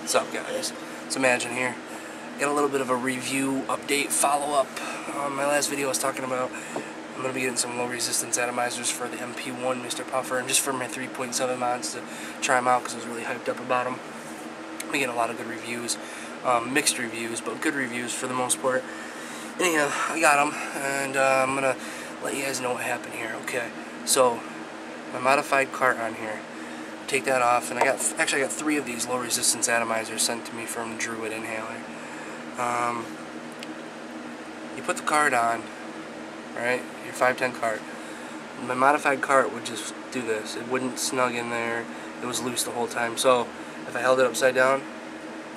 What's up, guys? It's Amajnn here. Got a little bit of a review, update, follow-up. My last video I was talking about I'm going to be getting some low resistance atomizers for the MP1 Mr. Puffer and just for my 3.7 mods to try them out because I was really hyped up about them. I'm getting a lot of good reviews, mixed reviews, but good reviews for the most part. Anyhow, I got them, and I'm going to let you guys know what happened here. Okay, so my modified cart on here. Take that off, and I got 3 of these low resistance atomizers sent to me from Druid Inhaler. You put the cart on, right? Your 510 cart. My modified cart would just do this. It wouldn't snug in there. It was loose the whole time. So if I held it upside down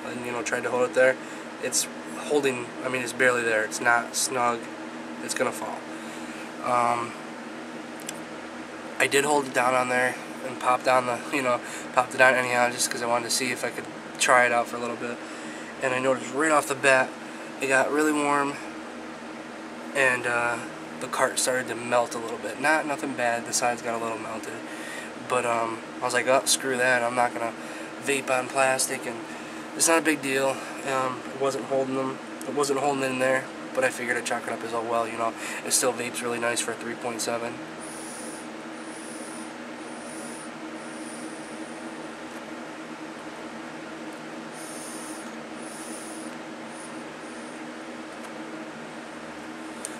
and tried to hold it there, it's holding. I mean, it's barely there. It's not snug. It's gonna fall. I did hold it down on there and popped down popped it on anyhow just because I wanted to see if I could try it out for a little bit. And I noticed right off the bat it got really warm and the cart started to melt a little bit. Nothing bad, the sides got a little melted, but I was like, oh, screw that, I'm not gonna vape on plastic, and it's not a big deal. It wasn't holding it in there, but I figured I'd chalk it up as, oh well, it still vapes really nice for a 3.7.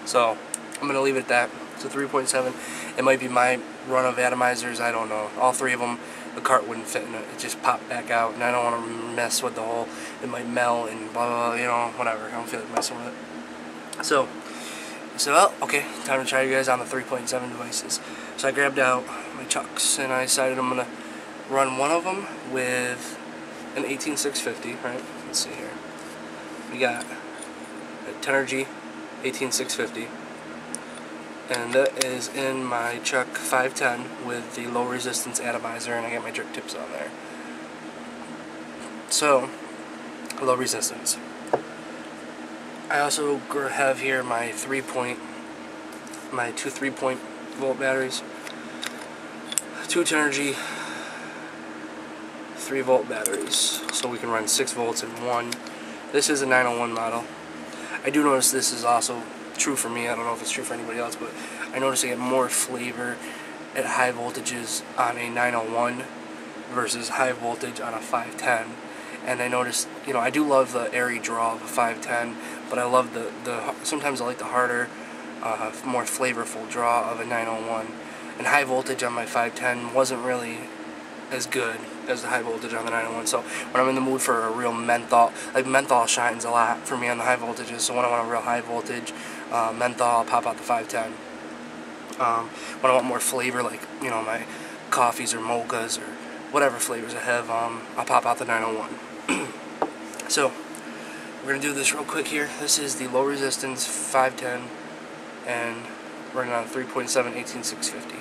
So I'm going to leave it at that. It's a 3.7. It might be my run of atomizers, I don't know. All 3 of them, the cart wouldn't fit in it. It just popped back out, and I don't want to mess with the whole, it might melt and blah, blah, whatever. I don't feel like messing with it. So I said, well, okay, time to try you guys on the 3.7 devices. So I grabbed out my chucks, and I decided I'm going to run one of them with an 18650, right? Let's see here. We got a Tenergy 18650, and that is in my Chuck 510 with the low resistance atomizer, and I got my jerk tips on there. So low resistance. I also have here my 2 3-point volt batteries, 2 Tenergy 3-volt batteries, so we can run 6 volts in one. This is a 901 model. I do notice this is also true for me. I don't know if it's true for anybody else, but I notice I get more flavor at high voltages on a 901 versus high voltage on a 510. And I noticed, I do love the airy draw of a 510, but I love sometimes I like the harder, more flavorful draw of a 901. And high voltage on my 510 wasn't really as good as the high voltage on the 901. So when I'm in the mood for a real menthol, like menthol shines a lot for me on the high voltages, so when I want a real high voltage menthol, I'll pop out the 510. When I want more flavor, like my coffees or mochas or whatever flavors I have, I'll pop out the 901. So we're gonna do this real quick here. This is the low resistance 510 and running on 3.7 18650.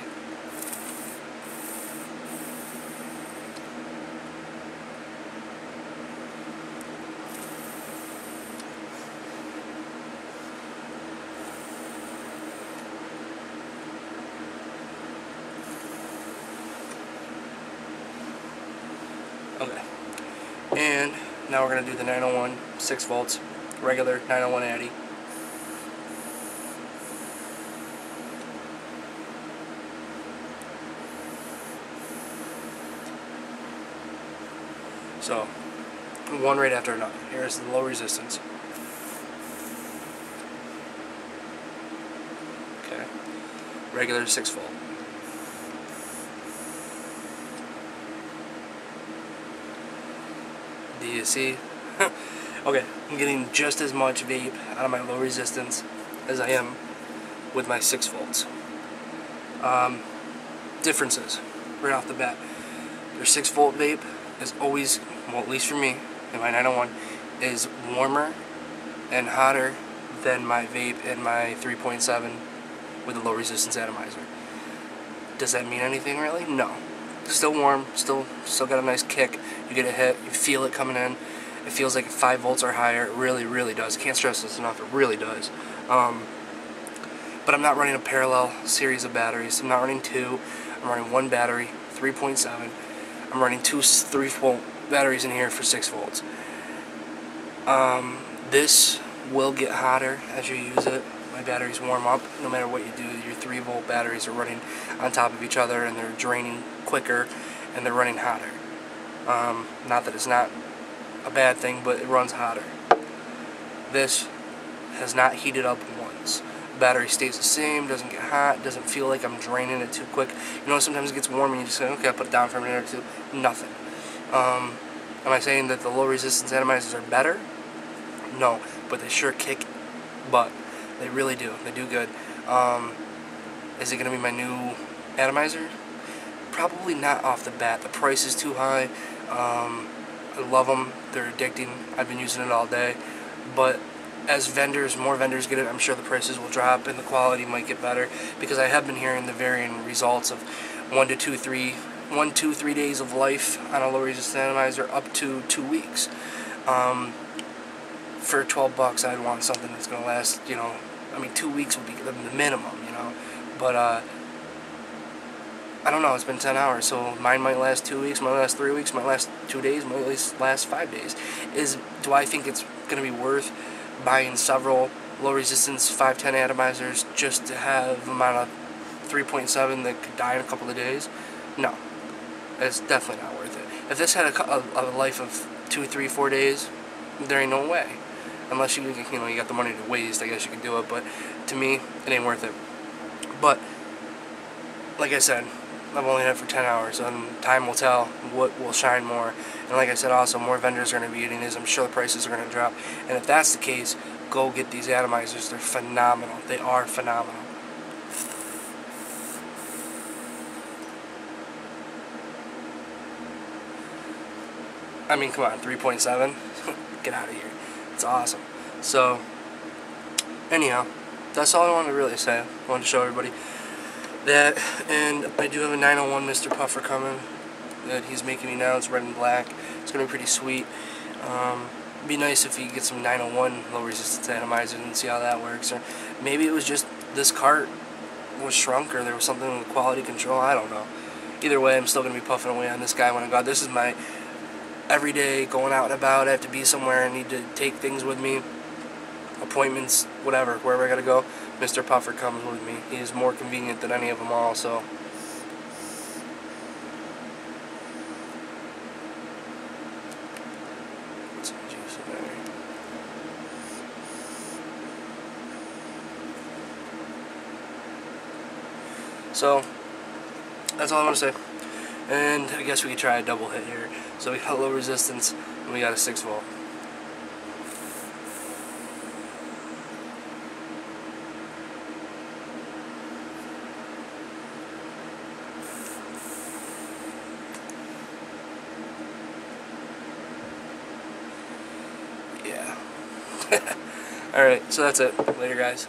Okay, and now we're going to do the 901, 6 volts, regular 901 Atty. So, one right after another. Here's the low resistance. Okay, regular 6 volt. Do you see? Okay, I'm getting just as much vape out of my low resistance as I am with my 6 volts. Differences right off the bat. Your 6 volt vape is always, well, at least for me, in my 901, is warmer and hotter than my vape in my 3.7 with a low resistance atomizer. Does that mean anything really? No. Still warm, still got a nice kick. You get a hit, you feel it coming in. It feels like 5 volts or higher. It really, really does. I can't stress this enough. It really does. But I'm not running a parallel series of batteries. I'm not running 2. I'm running 1 battery, 3.7. I'm running 2 3-volt batteries in here for 6 volts. This will get hotter as you use it. My batteries warm up no matter what you do. Your 3-volt batteries are running on top of each other and they're draining quicker and they're running hotter. Not that it's not a bad thing, but it runs hotter. This has not heated up once. The battery stays the same, doesn't get hot, doesn't feel like I'm draining it too quick. You know, sometimes it gets warm and you just say, okay, I'll put it down for a minute or two. Nothing. Am I saying that the low resistance atomizers are better? No, but they sure kick butt. They really do. They do good. Is it going to be my new atomizer? Probably not off the bat. The price is too high. I love them. They're addicting. I've been using it all day. But as more vendors get it, I'm sure the prices will drop and the quality might get better, because I have been hearing the varying results of 1 to 3 days of life on a low resistance atomizer, up to 2 weeks. For $12, I'd want something that's going to last, you know, I mean, 2 weeks would be the minimum, you know, but I don't know, it's been 10 hours, so mine might last 2 weeks, might last 3 weeks, might last 2 days, might at least last 5 days. Do I think it's going to be worth buying several low resistance 510 atomizers just to have them on a 3.7 that could die in a couple of days? No, it's definitely not worth it. If this had a life of 2, 3, 4 days, there ain't no way. Unless you got the money to waste, I guess you could do it, but to me, it ain't worth it. But like I said, I've only had it for 10 hours, and time will tell what will shine more. And like I said, also, more vendors are going to be eating these. I'm sure the prices are going to drop. And if that's the case, go get these atomizers. They're phenomenal. They are phenomenal. I mean, come on, 3.7? Get out of here. It's awesome. So, anyhow, that's all I wanted to really say. I wanted to show everybody that, and I do have a 901 Mr. Puffer coming that he's making me now. It's red and black. It's going to be pretty sweet. It'd be nice if you get some 901 low resistance atomizers and see how that works. Or maybe it was just this cart was shrunk, or there was something with quality control. I don't know. Either way, I'm still going to be puffing away on this guy when I go out. This is my every day, going out and about. I have to be somewhere. I need to take things with me, appointments, whatever, wherever I gotta go. Mr. Puffer comes with me. He is more convenient than any of them all. So put some juice in there. So that's all I want to say. And I guess we could try a double hit here. So we got low resistance and we got a 6 volt. Yeah. Alright, so that's it. Later, guys.